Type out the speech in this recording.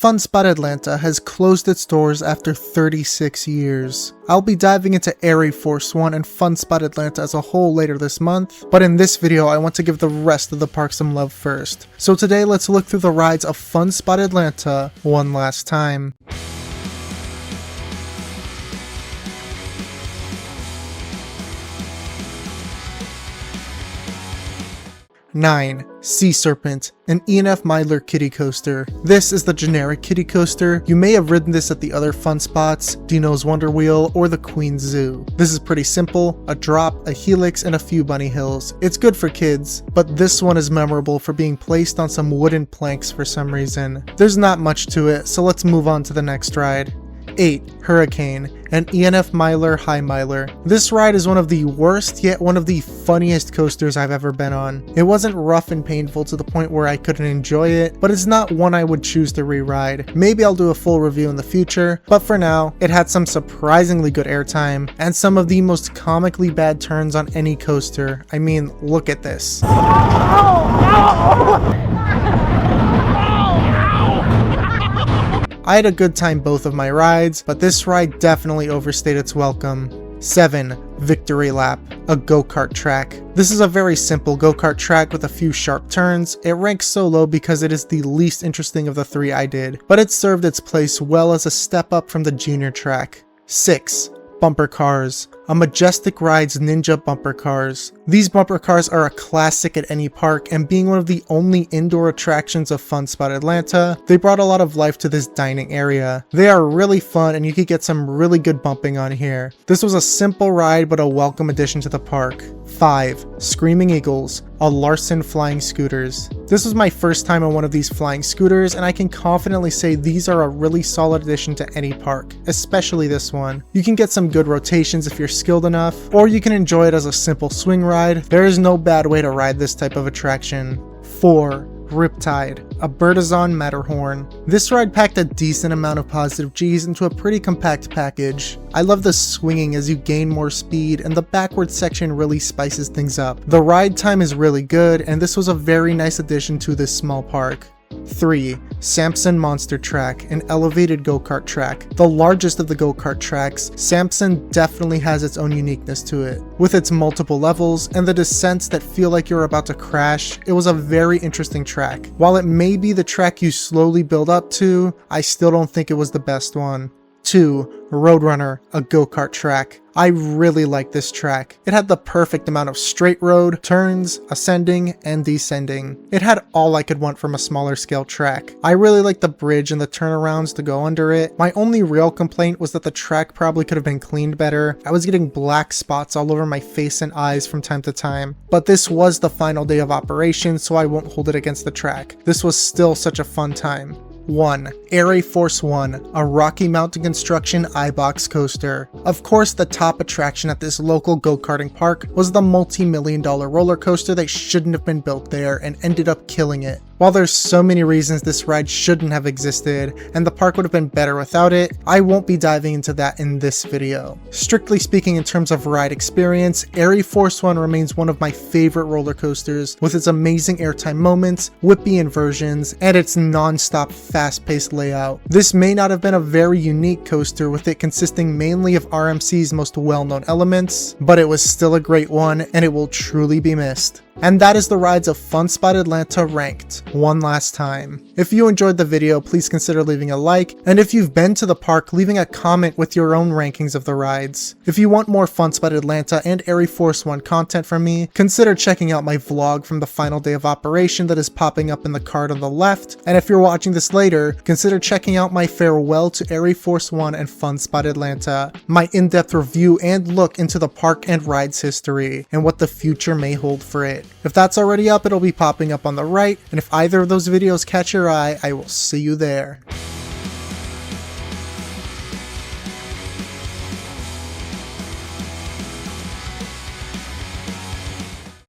FunSpot Atlanta has closed its doors after 36 years. I'll be diving into Air Force One and FunSpot Atlanta as a whole later this month, but in this video I want to give the rest of the park some love first. So today let's look through the rides of FunSpot Atlanta one last time. 9. Sea Serpent, an E&F Myler kiddie coaster. This is the generic kiddie coaster. You may have ridden this at the other fun spots, Dino's Wonder Wheel, or the Queen's Zoo. This is pretty simple, a drop, a helix, and a few bunny hills. It's good for kids, but this one is memorable for being placed on some wooden planks for some reason. There's not much to it, so let's move on to the next ride. 8. Hurricane, an E&F Myler High Miler. This ride is one of the worst yet one of the funniest coasters I've ever been on. It wasn't rough and painful to the point where I couldn't enjoy it, but it's not one I would choose to re-ride. Maybe I'll do a full review in the future, but for now, it had some surprisingly good airtime and some of the most comically bad turns on any coaster. I mean, look at this. I had a good time both of my rides, but this ride definitely overstayed its welcome. 7. Victory Lap, a go-kart track. This is a very simple go-kart track with a few sharp turns. It ranks so low because it is the least interesting of the three I did, but it served its place well as a step up from the junior track. 6. Bumper Cars, a Majestic Rides Ninja bumper cars. These bumper cars are a classic at any park, and being one of the only indoor attractions of FunSpot Atlanta, they brought a lot of life to this dining area. They are really fun and you could get some really good bumping on here. This was a simple ride but a welcome addition to the park. 5. Screaming Eagles, a Larson Flying Scooters. This was my first time on one of these flying scooters, and I can confidently say these are a really solid addition to any park, especially this one. You can get some good rotations if you're skilled enough, or you can enjoy it as a simple swing ride. There is no bad way to ride this type of attraction. 4. Riptide, a Bertazon Matterhorn. This ride packed a decent amount of positive G's into a pretty compact package. I love the swinging as you gain more speed, and the backward section really spices things up. The ride time is really good, and this was a very nice addition to this small park. 3. Samson Monster Track, an elevated go-kart track. The largest of the go-kart tracks, Samson definitely has its own uniqueness to it. With its multiple levels and the descents that feel like you're about to crash, it was a very interesting track. While it may be the track you slowly build up to, I still don't think it was the best one. 2. Roadrunner, a go-kart track. I really like this track. It had the perfect amount of straight road, turns, ascending, and descending. It had all I could want from a smaller scale track. I really liked the bridge and the turnarounds to go under it. My only real complaint was that the track probably could have been cleaned better. I was getting black spots all over my face and eyes from time to time. But this was the final day of operation, so I won't hold it against the track. This was still such a fun time. 1. Air Force One, a Rocky Mountain Construction iBox coaster. Of course, the top attraction at this local go-karting park was the multi-million-dollar roller coaster that shouldn't have been built there and ended up killing it. While there's so many reasons this ride shouldn't have existed, and the park would have been better without it, I won't be diving into that in this video. Strictly speaking, in terms of ride experience, Air Force One remains one of my favorite roller coasters, with its amazing airtime moments, whippy inversions, and its non-stop fast-paced layout. This may not have been a very unique coaster, with it consisting mainly of RMC's most well-known elements, but it was still a great one, and it will truly be missed. And that is the rides of FunSpot Atlanta ranked one last time. If you enjoyed the video, please consider leaving a like, and if you've been to the park, leaving a comment with your own rankings of the rides. If you want more FunSpot Atlanta and Air Force One content from me, consider checking out my vlog from the final day of operation that is popping up in the card on the left, and if you're watching this later, consider checking out my farewell to Air Force One and FunSpot Atlanta, my in-depth review and look into the park and rides history, and what the future may hold for it. If that's already up, it'll be popping up on the right, and if either of those videos catch your eye, I will see you there.